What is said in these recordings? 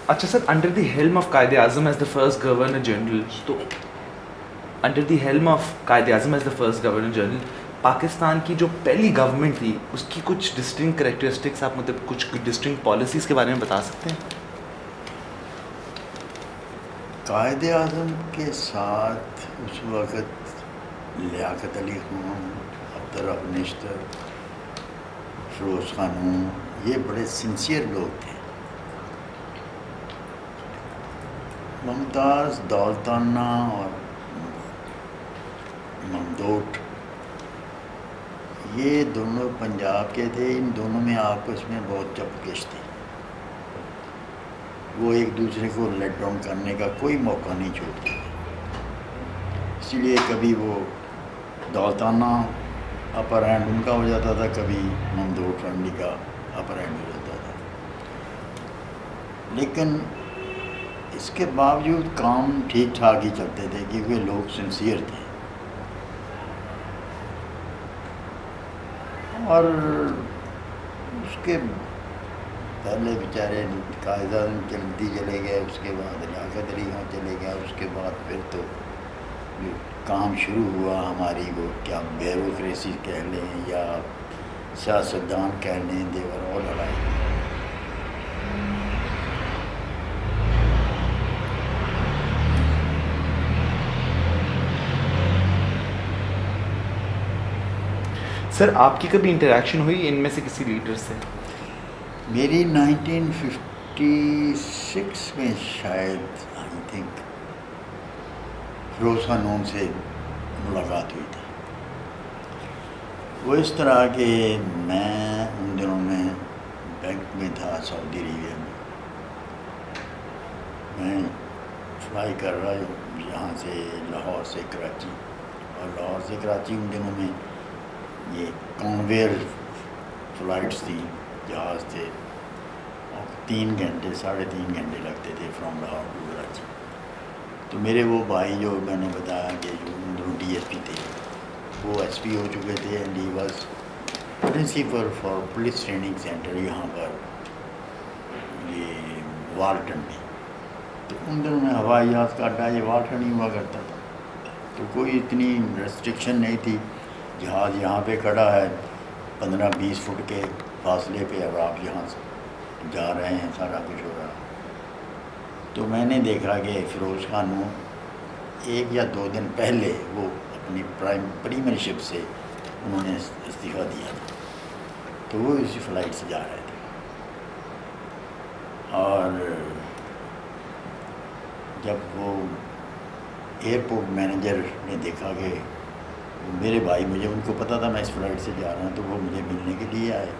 اچھا sir, under the helm of Quaid Azam as the first governor general, تو under the helm of Quaid Azam as the first governor general Pakistan کی جو پہلی government تھی اس کی کچھ ڈسٹنکٹ کریکٹرسٹکس آپ مطلب کچھ ڈسٹنکٹ پالیسیز کے بارے میں بتا سکتے ہیں؟ قائد اعظم کے ساتھ اس وقت لیاقت علی خان, عبدالرب نشتر, فیروز خانوں, یہ بڑے سنسیئر لوگ تھے. ممتاز دولتانہ اور ممدوٹ یہ دونوں پنجاب کے تھے. ان دونوں میں آپس میں بہت چپکش تھی. وہ ایک دوسرے کو لیٹ ڈاؤن کرنے کا کوئی موقع نہیں چھوڑتے تھے. اسی لیے کبھی وہ دولتانہ اپر ہینڈ ان کا ہو جاتا تھا, کبھی ممدوٹ فیملی کا اپر ہینڈ ہو جاتا تھا. لیکن اس کے باوجود کام ٹھیک ٹھاک ہی چلتے تھے کیونکہ لوگ سنسیئر تھے. اور اس کے پہلے بیچارے قائد اعظم جلدی چلے گئے, اس کے بعد لیاقت علی خان چلے گیا, اس کے بعد پھر تو جو کام شروع ہوا ہماری, وہ کیا بیوروکریسی کہہ لیں یا سیاستدان کہہ لیں, دیور آل الائک. سر آپ کی کبھی انٹریکشن ہوئی ان میں سے کسی لیڈر سے؟ میری 1956 میں شاید آئی تھنک فیروز خانوں سے ملاقات ہوئی تھی. وہ اس طرح کہ میں ان دنوں میں بینک میں تھا سعودی عربیہ میں. میں فلائی کر رہا یہاں سے لاہور سے کراچی, اور لاہور سے کراچی ان دنوں میں یہ کنویئر فلائٹس تھیں, جہاز تھے, اور 3 گھنٹے 3.5 گھنٹے لگتے تھے فرام لاہور ٹو کراچی. تو میرے وہ بھائی جو میں نے بتایا کہ جو ان دونوں ڈی ایس پی تھے, وہ ایس پی ہو چکے تھے, and he was principle for police training centre یہاں پر یہ والٹن میں. تو ان دنوں میں ہوائی جہاز کا اڈا یہ والٹن ہی ہوا کرتا تھا, تو کوئی اتنی ریسٹرکشن نہیں تھی. جہاز یہاں پہ کھڑا ہے 15-20 فٹ کے فاصلے پہ, اور آپ یہاں سے جا رہے ہیں, سارا کچھ ہو رہا. تو میں نے دیکھا کہ فیروز خانوں 1 یا 2 دن پہلے وہ اپنی پریمر شپ سے انہوں نے استعفیٰ دیا تھا, تو وہ اسی فلائٹ سے جا رہے تھے. اور جب وہ ایئرپورٹ مینیجر نے دیکھا کہ میرے بھائی, مجھے ان کو پتہ تھا میں اس فلائٹ سے جا رہا ہوں, تو وہ مجھے ملنے کے لیے آئے.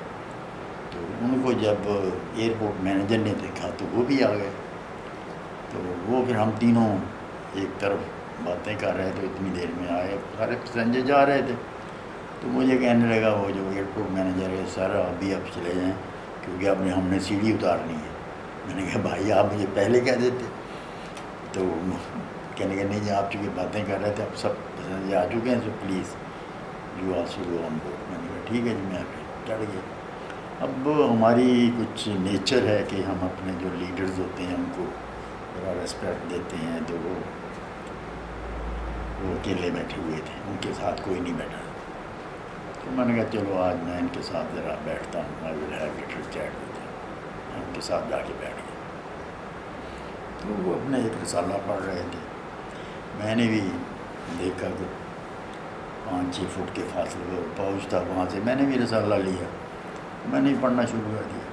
تو ان کو جب ایئرپورٹ مینیجر نے دیکھا تو وہ بھی آ گئے. تو وہ پھر ہم تینوں ایک طرف باتیں کر رہے تھے, اتنی دیر میں آئے, سارے پیسنجر جا رہے تھے. تو مجھے کہنے لگا وہ جو ایئرپورٹ مینیجر ہے, سر ابھی آپ چلے جائیں کیونکہ اب ہم نے سیڑھی اتارنی ہے. میں نے کہا بھائی آپ مجھے پہلے کہہ دیتے. تو کہنے کہ نہیں جی آپ چونکہ باتیں کر رہے تھے, اب سب پیسنجر آ چکے ہیں, so please you also go on board. میں نے کہا ٹھیک ہے جی, میں پھر چڑھ گیا. اب ہماری کچھ نیچر ہے کہ ہم اپنے جو لیڈرز ہوتے ہیں ان کو بڑا ریسپیکٹ دیتے ہیں, تو وہ اکیلے بیٹھے ہوئے تھے, ان کے ساتھ کوئی نہیں بیٹھا. تو میں نے کہا چلو آج میں ان کے ساتھ ذرا بیٹھتا ہوں, I will have little chat with them. میں ان کے ساتھ جا کے بیٹھ گیا. تو وہ اپنے ایک رسالہ پڑھ رہے تھے. میں نے بھی دیکھا کہ 5-6 فٹ کے فاصلے پہ پہنچ تھا, وہاں سے میں نے بھی رسالہ لیا, میں نے پڑھنا شروع کر دیا.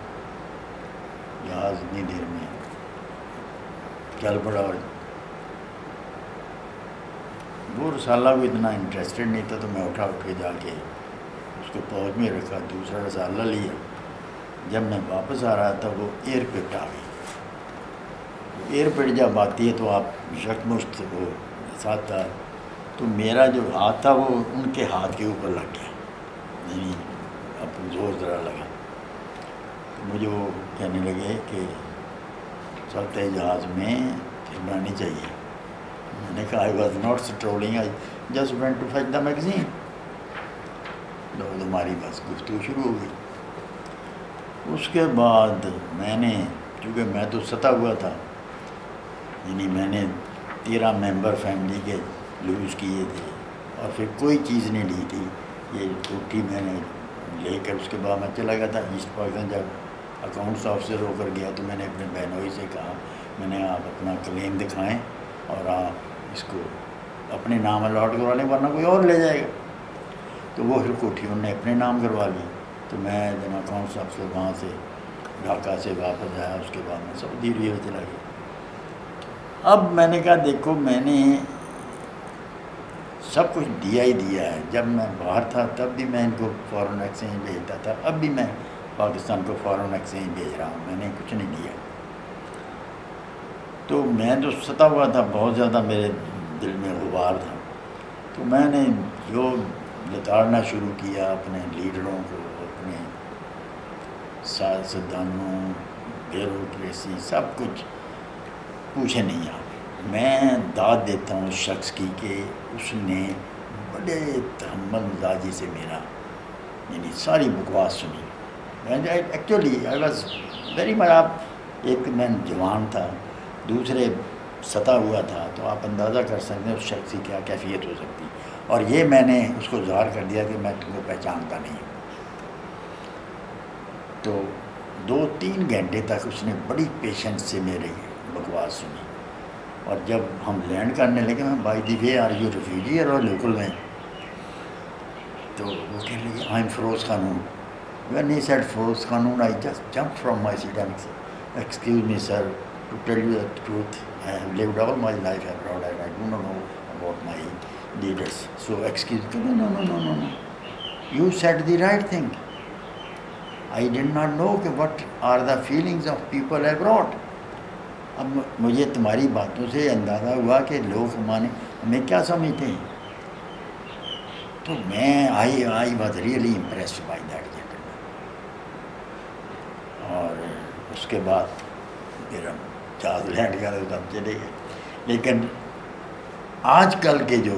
جہاز اتنی دیر میں چل پڑا, اور وہ رسالہ بھی اتنا انٹرسٹڈ نہیں تھا, تو میں اٹھ کے جا کے اس کو پہنچ میں رکھا, دوسرا رسالہ لیا. جب میں واپس آ رہا تھا وہ ایئرپورٹ آ گئی. ایئرپورٹ جب آتی ہے تو آپ یکمشت وہ ساتھ تھا, تو میرا جو ہاتھ تھا وہ ان کے ہاتھ کے اوپر لگ گیا, نہیں اب زور ذرا لگا. تو مجھے وہ کہنے لگے کہ چلتے جہاز میں چلنا نہیں چاہیے. میں نے کہا I was not strolling, I just went to fetch the magazine. ہماری بس گفتگو شروع ہو گئی. اس کے بعد میں نے چونکہ میں تو ستا ہوا تھا، یعنی میں نے 13 ممبر فیملی کے لوز کیے تھے اور پھر کوئی چیز نہیں لی تھی. یہ کوٹھی میں نے لے کر اس کے بعد میں چلا گیا تھا ایسٹ پاکستان. جب اکاؤنٹس آفیسر ہو کر گیا تو میں نے اپنے بہنوئی سے کہا، میں نے آپ اپنا کلیم دکھائیں اور آپ اس کو اپنے نام الاٹ کروا لیں ورنہ کوئی اور لے جائے گا. تو وہ پھر کوٹھی انہوں نے اپنے نام کروا لی. تو میں جب اکاؤنٹس آفیسر وہاں سے ڈھاکہ سے واپس آیا اس کے بعد میں سعودی عرب چلا گیا. اب میں نے کہا دیکھو میں نے سب کچھ دیا ہی دیا ہے. جب میں باہر تھا تب بھی میں ان کو فارن ایکسچینج بھیجتا تھا، اب بھی میں پاکستان کو فارن ایکسچینج بھیج رہا ہوں. میں نے کچھ نہیں دیا. تو میں تو ستا ہوا تھا، بہت زیادہ میرے دل میں غبار تھا. تو میں نے جو لتاڑنا شروع کیا اپنے لیڈروں کو، اپنے سیاستدانوں، بیوروکریسی، سب کچھ پوچھے نہیں آپ. میں داد دیتا ہوں اس شخص کی کہ اس نے بڑے تحمل مزاجی سے میرا یعنی ساری بکواس سنی. Actually I was very much. آپ ایک میں جوان تھا، دوسرے ستا ہوا تھا، تو آپ اندازہ کر سکتے ہیں اس شخص کی کیا کیفیت ہو سکتی. اور یہ میں نے اس کو ظاہر کر دیا کہ میں تم کو پہچانتا نہیں ہوں. تو 2-3 گھنٹے تک اس نے بڑی پیشنس سے میری بکواس سنی. اور جب ہم لینڈ کرنے لگے، میں by the way are you refugee اور لوکل میں، تو وہ کہنے لگے آئی ایم فیروز قانون. وین ہی سیڈ فیروز قانون I just jump from my seat and excuse me sir, to tell you the truth, I have lived all my life abroad and I do not know about my leaders. So excuse me, no. You said the right thing. I did not know what are the feelings of people abroad. اب مجھے تمہاری باتوں سے اندازہ ہوا کہ لوگ ہمیں کیا سمجھتے ہیں. تو میں I was really impressed by that gentleman. اور اس کے بعد پھر ہم جہاز لینڈ کر ہم چلے گئے. لیکن آج کل کے جو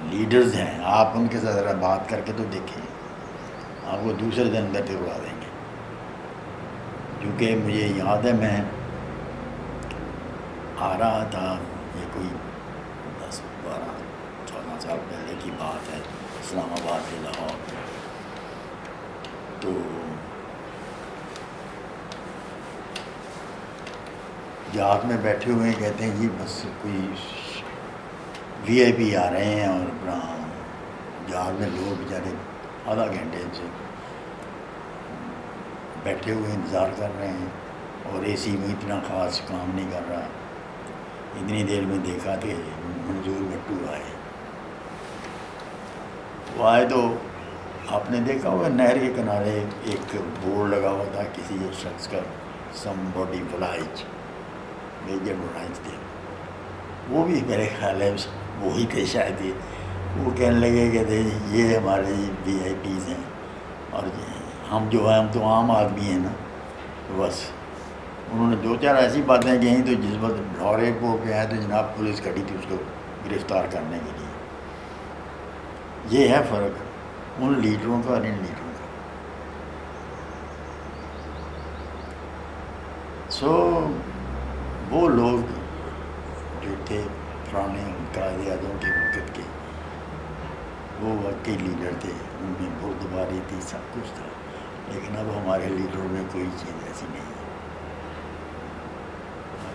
لیڈرز ہیں، آپ ان کے ساتھ ذرا بات کر کے تو دیکھیں، آپ کو دوسرے دن اندر کروا دیں گے. کیونکہ مجھے یاد ہے میں آ رہا تھا، یہ کوئی 10-12-14 سال پہلے کی بات ہے، اسلام آباد سے لاہور. تو جہاز میں بیٹھے ہوئے کہتے ہیں جی بس کوئی وی آئی پی آ رہے ہیں، اور اپنا جہاز میں لوگ بیچارے آدھا گھنٹے سے بیٹھے ہوئے انتظار کر رہے ہیں، اور اے سی میں اتنا خاص کام نہیں کر رہا. اتنی دیر میں دیکھا کہ منظور بھٹو آئے. وہ آئے تو آپ نے دیکھا ہوگا نہر کے کنارے ایک بورڈ لگا ہوا تھا کسی شخص کا، سم باڈی فلائج، میجر ڈونائز تھے. وہ بھی میرے خیال ہے وہی تھے شاید ہی. وہ کہنے لگے کہ یہ ہمارے وی آئی پیز ہیں، اور ہم جو ہیں ہم تو عام آدمی ہیں نا. تو بس انہوں نے 2-4 ایسی باتیں کہیں، تو جس وقت لاہور ایئرپورٹ پہ آئے تو جناب پولیس کھڑی تھی اس کو گرفتار کرنے کے لیے. یہ ہے فرق ان لیڈروں کا اور ان لیڈروں کا. سو وہ لوگ جو تھے پرانے قائد اعظم کے وقت کے، وہ واقعی لیڈر تھے. ان میں بردباری تھی، سب کچھ تھا. لیکن اب ہمارے لیڈروں میں کوئی چیز ایسی نہیں ہے.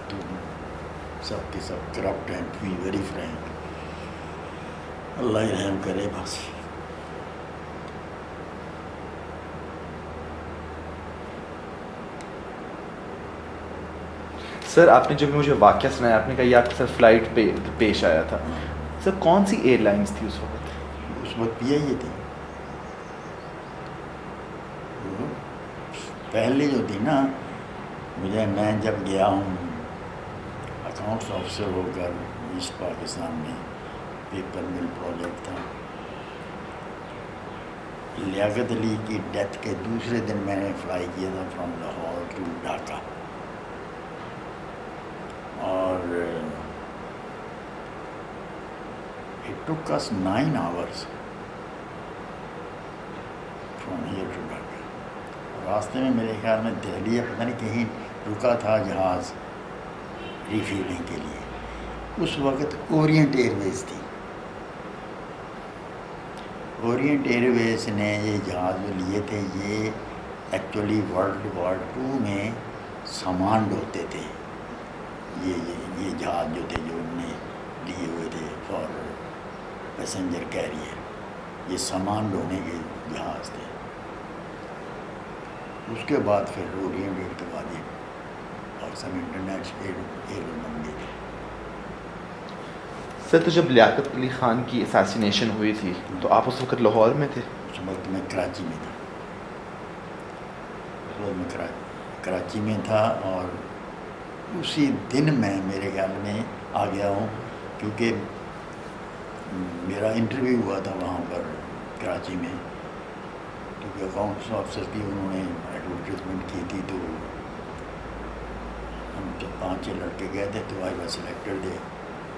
تو سب کے سب کرپٹ ہیں، ٹو بی ویری فرینک. اللہ ہی رحم کرے بس. سر آپ نے جب مجھے واقعہ سنایا، آپ نے کہا یہ آپ کے ساتھ فلائٹ پہ پیش آیا تھا. سر کون سی ایئر لائنس تھی اس وقت؟ اس وقت پی آئی اے تھی. پہلے جو تھی نا، میں جب گیا ہوں اکاؤنٹس آفیسر ہو کر ایسٹ پاکستان میں، پیپر مل پروجیکٹ تھا. لیاقت علی کی ڈیتھ کے دوسرے دن میں نے فلائی کیا تھا فرام لاہور ٹو ڈھاکہ. اور it took us 9 hours from here to Dhaka. اور راستے میں میرے خیال میں دہلی یا پتہ نہیں کہیں رکا تھا جہاز ریفیولنگ کے لیے. اس وقت اورینٹ ایئر ویز تھی. اورینٹ ایئر ویز نے یہ جہاز جو لیے تھے یہ ایکچولی ورلڈ وار 2 میں سامان ڈھوتے تھے. یہ جہاز جو تھے جو انہوں نے لیے ہوئے تھے فار پیسنجر کیریئر, یہ سامان ڈھونے کے جہاز تھے. اس کے بعد پھر اورینٹ ایئر کے بعد یہ اور سب انٹرنیشنل ایئر بن گئے تھے. سر تو جب لیاقت علی خان کی اساسینیشن ہوئی تھی تو آپ اس وقت لاہور میں تھے؟ اس وقت میں کراچی میں تھا. اس وقت میں کراچی میں تھا اور اسی دن میں میرے خیال میں آ گیا ہوں, کیونکہ میرا انٹرویو ہوا تھا وہاں پر کراچی میں, کیونکہ اکاؤنٹس آفیسر کی انہوں نے ایڈورٹیزمنٹ کی تھی. تو ہم جب 5-6 لڑکے گئے تھے تو آئی واز سلیکٹڈ دے.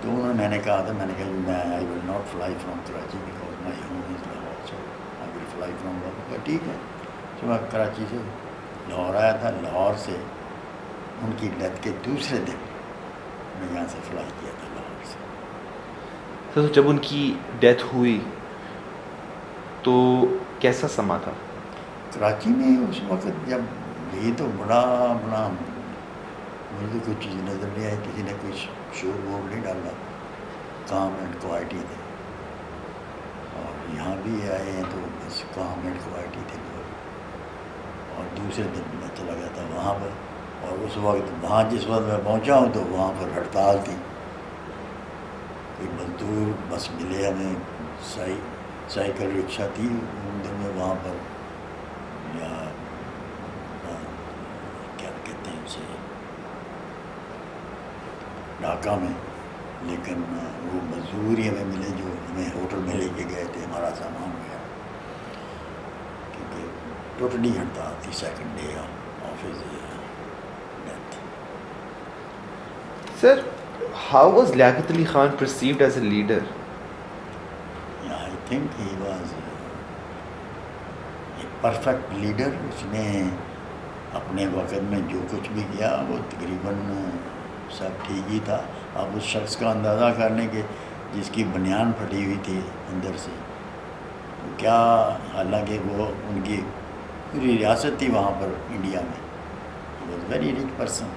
تو انہوں نے میں نے کہا میں I will not fly from Karachi because my home is Lahore, so I will fly from Lahore. ٹھیک ہے. تو میں کراچی سے لاہور آیا تھا. لاہور سے ان کی ڈیتھ کے دوسرے دن میں یہاں سے فلائی کیا تھا لاہور سے. سر جب ان کی ڈیتھ ہوئی تو کیسا سما تھا کراچی میں اس وقت؟ جب یہ تو بڑا مجھے تو کوئی چیز نظر نہیں آئی, کسی نے کوئی شور وور نہیں ڈالا, کام اینڈ کوائٹی تھے. اور یہاں بھی آئے ہیں تو بس کام اینڈ کوائٹی تھے لوگ. اور دوسرے دن میں چلا گیا تھا وہاں پر, اور اس وقت وہاں جس وقت میں پہنچا ہوں تو وہاں پر ہڑتال تھی. کوئی مزدور بس ملے ہمیں, سائیکل رکشہ تھی ان دن میں وہاں پر, یا کیا کہتے ہیں اسے, ڈھاکہ میں. لیکن وہ مزدور ہی ہمیں ملے جو ہمیں ہوٹل میں لے کے گئے تھے, ہمارا سامان گیا, کیونکہ ٹوٹلی ہڑتال تھی second day of his death. Sir how was Liaquat Ali Khan perceived as a leader? I think he was a perfect leader. اس نے اپنے وقت میں جو کچھ بھی کیا وہ تقریباً سب ٹھیک ہی تھا. آپ اس شخص کا اندازہ کر لیں کہ جس کی بنیان پھٹی ہوئی تھی اندر سے, کیا حالانکہ وہ ان کی پوری ریاست تھی وہاں پر انڈیا میں, واز ویری رچ پرسن.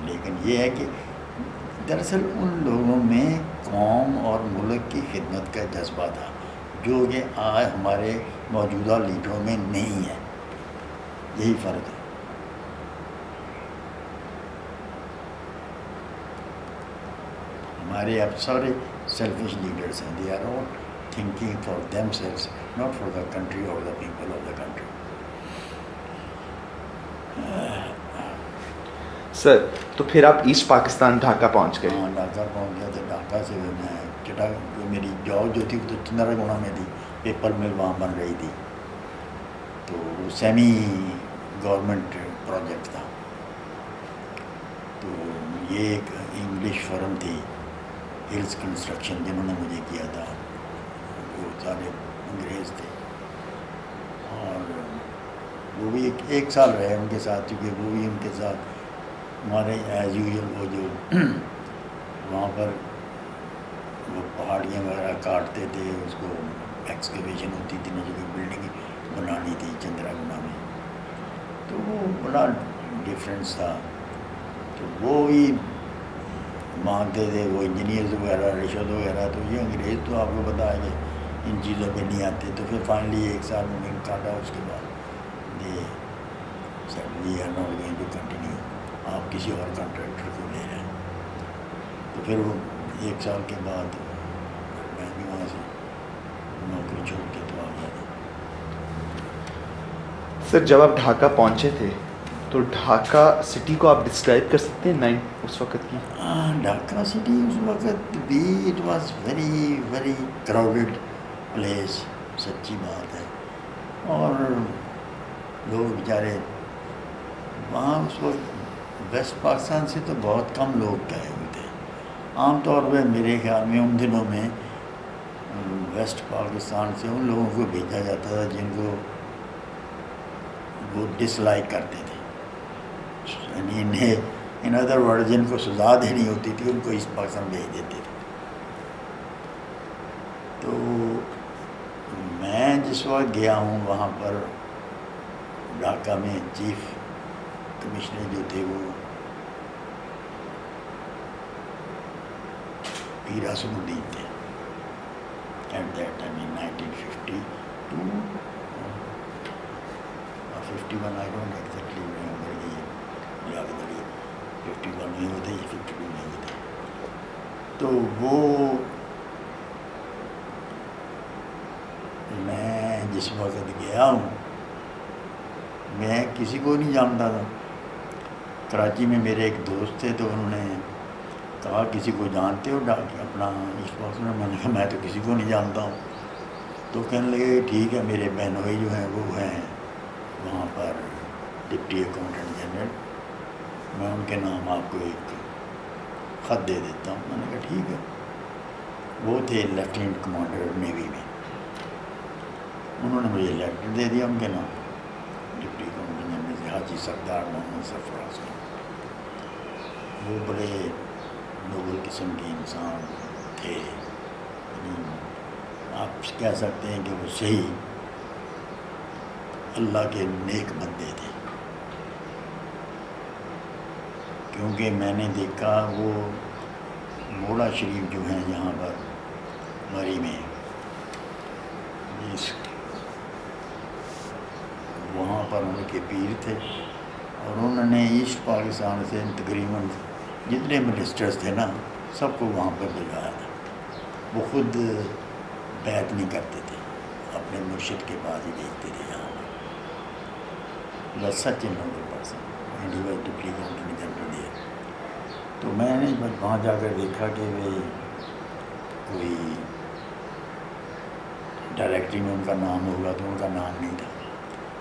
لیکن یہ ہے کہ دراصل ان لوگوں میں قوم اور ملک کی خدمت کا جذبہ تھا جو کہ آج ہمارے موجودہ لیڈروں میں نہیں ہے. یہی فرق ہے. ہمارے اب سارے سیلفش لیڈرس ہیں. They are all thinking for themselves, not for the country اور the people of the country. Sir تو پھر آپ ایسٹ پاکستان ڈھاکہ پہنچ گئے؟ ہاں ڈھاکہ پہنچ گیا. تو ڈھاکہ سے میں چٹا میری جاب جو تھی وہ تو چندراگوڑا میں تھی, پیپر مل وہاں بن رہی تھی. تو وہ سیمی گورنمنٹ پروجیکٹ تھا. تو یہ ایک انگلش فرم تھی ہلز کنسٹرکشن, جنہوں نے مجھے کیا تھا. وہ سارے انگریز تھے اور وہ بھی ایک سال رہے ان کے ساتھ, چونکہ وہ بھی ان کے ساتھ ہمارے ایز یوزل وہ جو وہاں پر وہ پہاڑیاں وغیرہ کاٹتے تھے, اس کو ایکسکیویشن ہوتی تھی نا, جو کہ بلڈنگ بنانی تھی چندراگوڑا میں, تو وہ بڑا ڈفرینس تھا. تو وہ بھی مانگتے تھے وہ انجینئرز وغیرہ رشوت وغیرہ. تو یہ انگریز تو آپ کو پتہ ہے کہ ان چیزوں پہ نہیں آتے. تو پھر فائنلی ایک سال میں کاٹا, اس کے بعد یہ we are not going to continue, آپ کسی اور کنٹریکٹر کو لے رہے ہیں. تو پھر وہ ایک سال کے بعد میں بھی وہاں سے نوکری چھوڑ کے تو آ گیا تھا. سر جب آپ ڈھاکہ پہنچے تھے تو ڈھاکہ سٹی کو آپ ڈسکرائب کر سکتے ہیں اس وقت کی؟ ڈھاکہ سٹی اس وقت بھی it was very very crowded place, سچی بات ہے. اور لوگ بیچارے وہاں اس وقت ویسٹ پاکستان سے تو بہت کم لوگ گئے ہوئے تھے. عام طور پہ میرے خیال میں ان دنوں میں ویسٹ پاکستان سے ان لوگوں کو بھیجا جاتا تھا جن کو وہ ڈس لائک کرتے تھے، یعنی انہیں ان ادر ورڈ جن کو سزا دینی ہوتی تھی ان کو ایسٹ پاکستان بھیج دیتے تھے. تو میں جس وقت گیا ہوں وہاں پر ڈھاکہ میں چیف کمشنر جو تھے وہ پیر حسن الدین تھے. At that time in 1952 or 51, I don't exactly remember. یہ یاد کریے 51 میں ہوتے یا 52 میں ہوتے. تو وہ میں جس وقت گیا ہوں میں کسی کو نہیں جانتا تھا. کراچی میں میرے ایک دوست تھے تو انہوں نے کہا کسی کو جانتے ہو اپنا ایسٹ پاکستان؟ میں نے کہا میں تو کسی کو نہیں جانتا ہوں. تو کہنے لگے ٹھیک ہے میرے بہنوئی جو ہیں وہ ہیں وہاں پر ڈپٹی اکاؤنٹنٹ جنرل، میں ان کے نام آپ کو ایک خط دے دیتا ہوں. میں نے کہا ٹھیک ہے. وہ تھے لیفٹیننٹ کمانڈر نیوی میں. انہوں نے مجھے لیٹر دے دیا ان کے نام ڈپٹی اکاؤنٹنٹ جنرل سے، حاجی سردار محمد سرفراز کا. وہ بڑے نوبل قسم کے انسان تھے. آپ کہہ سکتے ہیں کہ وہ صحیح اللہ کے نیک بندے تھے، کیونکہ میں نے دیکھا وہ موڑا شریف جو ہیں یہاں پر مری میں وہاں پر ان کے پیر تھے، اور انہوں نے ایسٹ پاکستان سے تقریباً جتنے منسٹرز تھے نا سب کو وہاں پر بھجوایا تھا. وہ خود بیعت نہیں کرتے تھے، اپنے مرشد کے پاس ہی بھیجتے تھے یہاں پر. بس such noble person India deputy accountant general ہے. تو میں نے وہاں جا کر دیکھا کہ وہ کوئی ڈائریکٹری میں ان کا نام ہوگا تو ان کا نام نہیں تھا،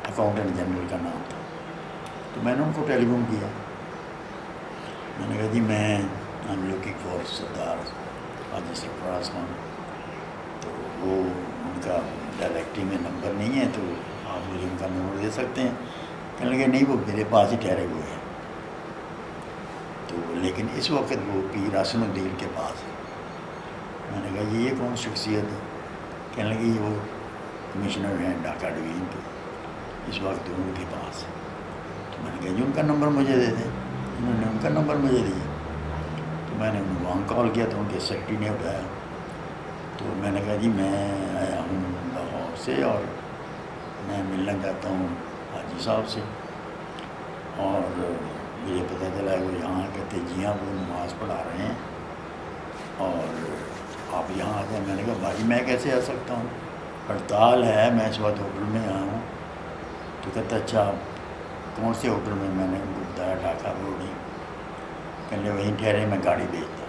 اکاؤنٹنٹ جنرل کا نام تھا. تو میں نے ان کو ٹیلی فون کیا. میں نے کہا جی میں ہم لوکنگ فار سردار حاجی سرفراز خان. تو وہ ان کا ڈائریکٹری میں نمبر نہیں ہے تو آپ مجھے ان کا نمبر دے سکتے ہیں؟ کہنے لگے نہیں وہ میرے پاس ہی ٹھہرے ہوئے ہیں. تو لیکن اس وقت وہ پیر حسن الدین کے پاس ہے. میں نے کہا یہ کون شخصیت ہے؟ کہنے لگی وہ کمشنر ہیں ڈھاکہ ڈویژن کے، اس وقت ان کے پاس ہے. تو میں نے کہا جی ان کا نمبر مجھے دے دیں. انہوں نے ان کا نمبر مجھے دیا. تو میں نے انہیں وہاں کال کیا تو ان کے سیکرٹری نے اٹھایا. تو میں نے کہا جی میں آیا ہوں لاہور سے اور میں ملنا چاہتا ہوں حاجی صاحب سے، اور مجھے پتہ چلا ہے وہ یہاں کہتے جی ہاں وہ نماز پڑھا رہے ہیں اور آپ یہاں آ جائیں. میں نے کہا بھائی میں کیسے آ سکتا ہوں، ہڑتال ہے، میں اس وقت ہوٹل میں آیا ہوں. تو کہتا اچھا کون سے ہوٹل میں؟ میں نے ان کو بتایا ڈھاکہ روڈ. کہنے وہیں ٹھہرے میں گاڑی بھیجتا.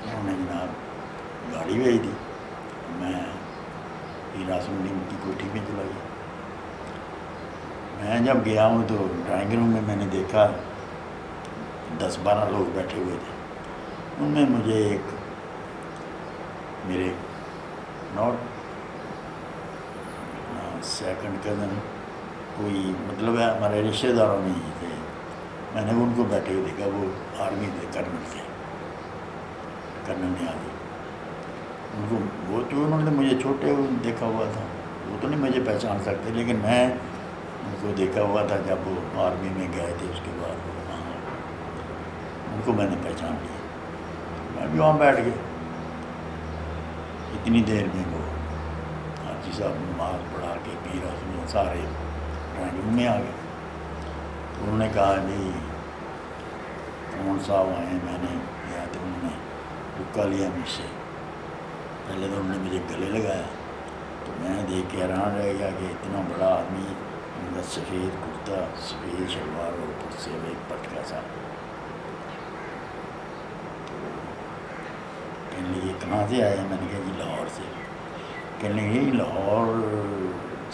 انہوں نے جناب گاڑی بھیج دی. میں پیر حسن الدین کی کوٹھی میں چلا گیا. میں جب گیا ہوں تو ڈرائنگ روم میں نے دیکھا 10-12 لوگ بیٹھے ہوئے تھے. ان میں مجھے ایک میرے ناٹ سیکنڈ کزن کوئی مطلب ہے ہمارے رشتہ داروں میں ہی تھے. میں نے ان کو بیٹھے ہوئے دیکھا، وہ آرمی تھے، کرنل تھے، کرنل نیازی. ان کو وہ تو انہوں نے مجھے چھوٹے دیکھا ہوا تھا، وہ تو نہیں مجھے پہچان سکتے، لیکن میں ان کو دیکھا ہوا تھا جب وہ آرمی میں گئے تھے. اس کے بعد وہ وہاں ان کو میں نے پہچان لیا. میں بھی وہاں بیٹھ گیا. اتنی دیر میں وہ حاجی صاحب نماز پڑھا کے پیر حسن سارے ڈرائنگ روم میں آ گئے. تو انہوں نے کہا جی کون صاحب آئے ہیں؟ میں نے گیا تو انہوں نے رکا لیا مجھ سے. پہلے تو انہوں نے مجھے گلے لگایا تو میں دیکھ کے حیران رہ گیا کہ اتنا بڑا آدمی، ان کا سفید کرتا، سفید شلوار اور اوپر سے ایک پٹکا سا. کہنے لگے کہاں سے آئے ہیں؟ میں نے کہا جی لاہور سے. کہنے لگے لاہور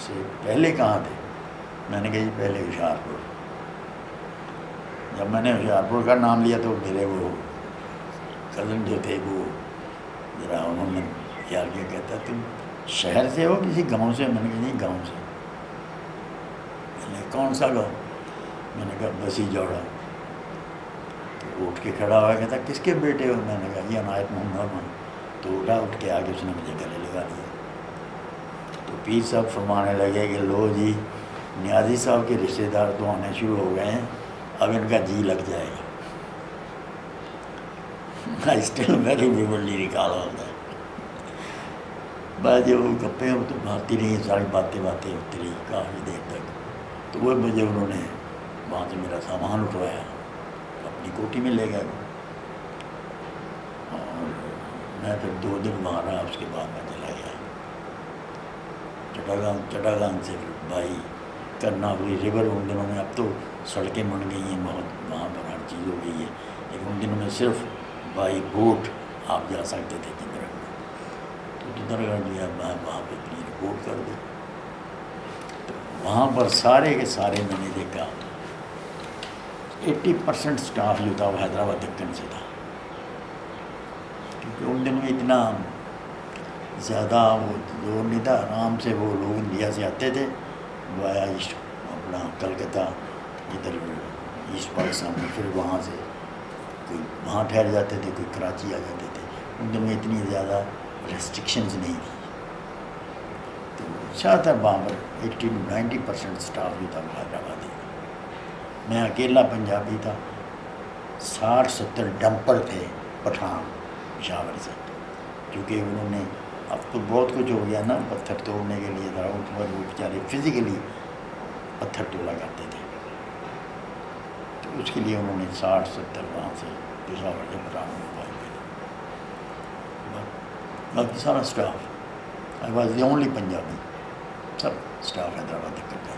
سے پہلے کہاں تھے؟ میں نے کہا جی پہلے ہوشیارپور. جب میں نے ہوشیارپور کا نام لیا تو میرے وہ کزن جو تھے وہ ذرا انہوں نے خیال کیا، کہتا تم شہر سے ہو کسی گاؤں سے؟ میں نے کہا نہیں گاؤں سے. نے کون سا گاؤں؟ میں نے کہا بسی جوڑا. تو اٹھ کے کھڑا ہوا کہتا کس کے بیٹے ہو؟ میں نے کہا یہ عنایت محمد. تو اٹھ کے آگے اس نے مجھے گلے لگا لیا. تو پیر صاحب فرمانے لگے کہ لو جی نیازی صاحب کے رشتہ دار تو آنے شروع ہو گئے ہیں, اب ان کا جی لگ جائے گا. I still very vividly recall all that. بعد جب وہ گپے ہو تو بھاتی رہی, ساری باتیں ہوتی رہی کافی دیر تک. تو وہ مجھے انہوں نے وہاں سے میرا سامان اٹھوایا, اپنی کوٹھی میں لے گئے. اور میں پھر 2 دن وہاں رہا, اس کے بعد میں چلا گیا چٹاگانگ سے بھائی کرناولی ریور. ان دنوں میں اب تو سڑکیں بن گئی ہیں بہت, وہاں پر ہر چیز ہو گئی ہے, لیکن ان دنوں میں صرف بائی بوٹ آپ جا سکتے تھے چندر گڑھ. تو چندر گڑھ جو ہے میں وہاں پہ اپنی رپورٹ کر دی. تو وہاں پر سارے کے سارے میں نے دیکھا 80% اسٹاف جو تھا وہ حیدرآباد دکن سے تھا, کیونکہ ان دنوں میں اتنا زیادہ وہ لوگ نہیں تھا. آرام سے وہ لوگ انڈیا سے آتے تھے وایا ایسٹ اپنا کلکتہ ادھر ایسٹ پاکستان میں, پھر وہاں سے کوئی وہاں ٹھہر جاتے تھے, کوئی کراچی آ جاتے تھے. ان دنوں میں اتنی زیادہ ریسٹرکشنز نہیں تھی. تو اچھا تھا وہاں پر 80-90% اسٹاف جو تھا وہ حیدرآبادی. میں اکیلا پنجابی تھا. 60-70 ڈمپر تھے پٹھان پشاور سے, کیونکہ انہوں نے اب تو بہت کچھ ہو گیا نا, پتھر توڑنے کے لیے ذرا اٹھ پر وہ بیچارے فزیکلی پتھر توڑا کرتے تھے. تو اس کے لیے انہوں نے 60-70 وہاں سے پشاور سے پٹھان منگوائے تھے. باقی سارا staff, I was the only Punjabi, sub staff Hyderabad تک کرتا.